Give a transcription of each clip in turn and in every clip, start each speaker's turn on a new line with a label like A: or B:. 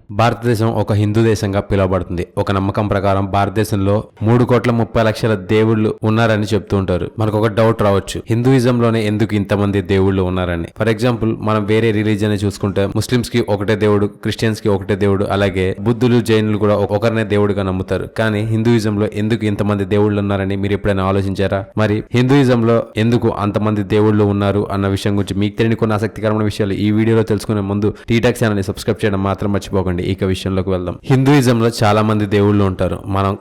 A: భారతదేశం ఒక హిందూ దేశంగా పిలువబడుతుంది. ఒక నమ్మకం ప్రకారం భారతదేశంలో 3,30,00,000 దేవుళ్ళు ఉన్నారని చెప్తూ ఉంటారు. మనకు ఒక డౌట్ రావచ్చు, హిందూయిజంలోనే ఎందుకు ఇంతమంది దేవుళ్ళు ఉన్నారని. ఫర్ ఎగ్జాంపుల్, మనం వేరే రిలీజియన్ చూసుకుంటే ముస్లిమ్స్ కి ఒకటే దేవుడు, క్రిస్టియన్స్ కి ఒకటే దేవుడు, అలాగే బుద్ధులు, జైనులు కూడా ఒకరినే దేవుడిగా నమ్ముతారు. కానీ హిందూయిజంలో ఎందుకు ఇంతమంది దేవుళ్ళు ఉన్నారని మీరు ఎప్పుడైనా ఆలోచించారా? మరి హిందూయిజంలో ఎందుకు అంతమంది దేవుళ్ళు ఉన్నారు అన్న విషయం గురించి మీకు తెలియని కొన్ని ఆసక్తికరమైన విషయాలు ఈ వీడియోలో తెలుసుకునే ముందు టీటాక్ ఛానల్ ని సబ్స్క్రైబ్ చేయడం మాత్రం మర్చిపోకండి. ఇక విషయంలోకి వెళ్దాం. హిందూయిజంలో చాలా మంది దేవుళ్ళు ఉంటారు.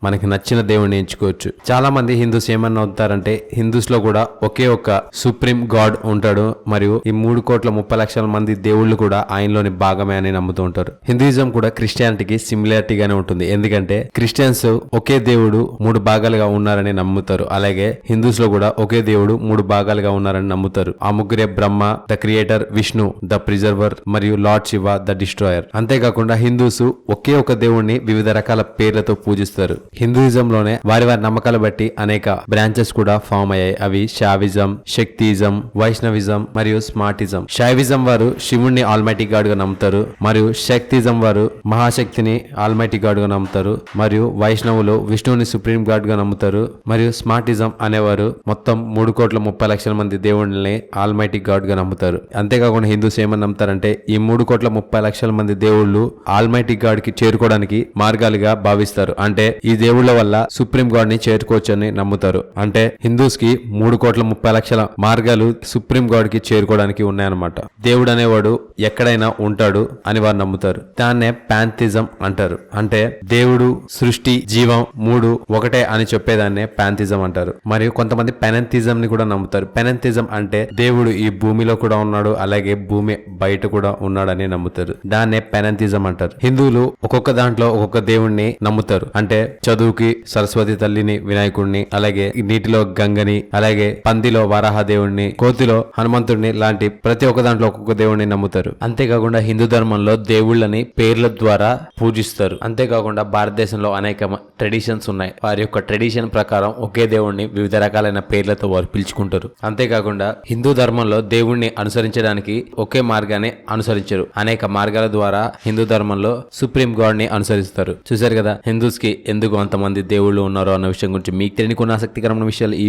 A: మనకి నచ్చిన దేవుడిని ఎంచుకోవచ్చు. చాలా మంది హిందూస్ ఏమన్నా అవుతారంటే, హిందూస్ లో కూడా ఒకే ఒక సుప్రీం గాడ్ ఉంటాడు, మరియు ఈ 3,30,00,000 మంది దేవుళ్ళు కూడా ఆయనలోని భాగమే అని నమ్ముతూ ఉంటారు. హిందూయిజం కూడా క్రిస్టియానిటీకి సిమిలారిటీగానే ఉంటుంది. ఎందుకంటే క్రిస్టియన్స్ ఒకే దేవుడు 3 భాగాలుగా ఉన్నారని నమ్ముతారు. అలాగే హిందూస్ లో కూడా ఒకే దేవుడు 3 భాగాలుగా ఉన్నారని నమ్ముతారు. ఆ ముగ్గురే Brahma, the creator, Vishnu the preserver, మరియు లార్డ్ శివ ద డిస్ట్రాయర్. అంతేకాకుండా హిందూస్ ఒకే ఒక దేవుణ్ణి వివిధ రకాల పేర్లతో పూజిస్తారు. హిందూయిజంలోనే వారి వారి నమ్మకాలు బట్టి అనేక బ్రాంచెస్ కూడా ఫామ్ అయ్యాయి. అవి షావిజం, శక్తిజం, వైష్ణవిజం మరియు స్మార్టిజం. శైవిజం వారు శివుణ్ణి ఆల్మైటీ గాడ్ గా నమ్ముతారు, మరియు శక్తిజం వారు మహాశక్తిని ఆల్మైటీ గాడ్ గా నమ్ముతారు, మరియు వైష్ణవులు విష్ణువుని సుప్రీం గాడ్ గా నమ్ముతారు, మరియు స్మార్టిజం అనేవారు మొత్తం 3,30,00,000 మంది దేవుళ్ళని ఆల్మైటీ గాడ్ గా నమ్ముతారు. అంతేకాకుండా హిందూస్ ఏమని నమ్ముతారంటే, ఈ 3,30,00,000 మంది దేవుళ్ళు ఆల్మైటీ గాడ్ కి చేరుకోవడానికి మార్గాలుగా భావిస్తారు. అంటే ఈ దేవుళ్ళ వల్ల సుప్రీం గాడ్ ని చేరుకోవచ్చు అని నమ్ముతారు. అంటే హిందూస్ కి 3,30,00,000 మార్గాలు సుప్రీం గాడ్ కి చేరుకోవడానికి ఉన్నాయన్నమాట. దేవుడు అనేవాడు ఎక్కడైనా ఉంటాడు అని వారు నమ్ముతారు. దాన్నే పాంథిజం అంటారు. అంటే దేవుడు, సృష్టి, జీవం 3 ఒకటే అని చెప్పేదాన్నే పాంథిజం అంటారు. మరియు కొంతమంది పెనంథిజం ని కూడా నమ్ముతారు. పెనంథిజం అంటే దేవుడు ఈ భూమిలో కూడా ఉన్నాడు, అలాగే భూమి బయట కూడా ఉన్నాడని నమ్ముతారు. దాన్నే పెనంథిజం అంటారు. హిందువులు ఒక్కొక్క దాంట్లో ఒక్కొక్క దేవుణ్ణి నమ్ముతారు. అంటే చదువుకి సరస్వతి తల్లిని, వినాయకుడిని, అలాగే నీటిలో గంగని, అలాగే పందిలో వరాహ దేవుణ్ణి, కోతిలో హనుమంతుడిని లాంటి ప్రతి ఒక్క దాంట్లో ఒక్కొక్క దేవుణ్ణి నమ్ముతారు. అంతేకాకుండా హిందూ ధర్మంలో దేవుళ్ళని పేర్ల ద్వారా పూజిస్తారు. అంతేకాకుండా భారతదేశంలో అనేక ట్రెడిషన్స్ ఉన్నాయి. వారి యొక్క ట్రెడిషన్ ప్రకారం ఒకే దేవుణ్ణి వివిధ రకాలైన పేర్లతో వారు పిలుచుకుంటారు. అంతేకాకుండా హిందూ ధర్మంలో దేవుణ్ణి అనుసరించడానికి ఒకే మార్గాన్ని అనుసరించరు. అనేక మార్గాల ద్వారా హిందూ ధర్మంలో సుప్రీం గాడ్ ని అనుసరిస్తారు. చూశారు కదా, హిందూస్ కి ఎందుకు అంతమంది దేవుళ్ళు ఉన్నారో అన్న విషయం గురించి మీకు తెలియని కొన్ని ఆసక్తికరమైన విషయాలు ఈ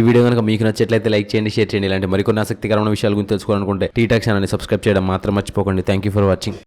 A: వీడియో కనుక మీకు నచ్చట్లయితే లైక్ చేయండి, షేర్ చేయండి. ఇలాంటి మరికొన్ని ఆసక్తికరమైన విషయాల గురించి తెలుసుకోవాలనుకుంటే టీటాక్ ఛానల్ ని సబ్స్క్రైబ్ చేయడం మాత్రం మర్చిపోకండి. Thank you for watching.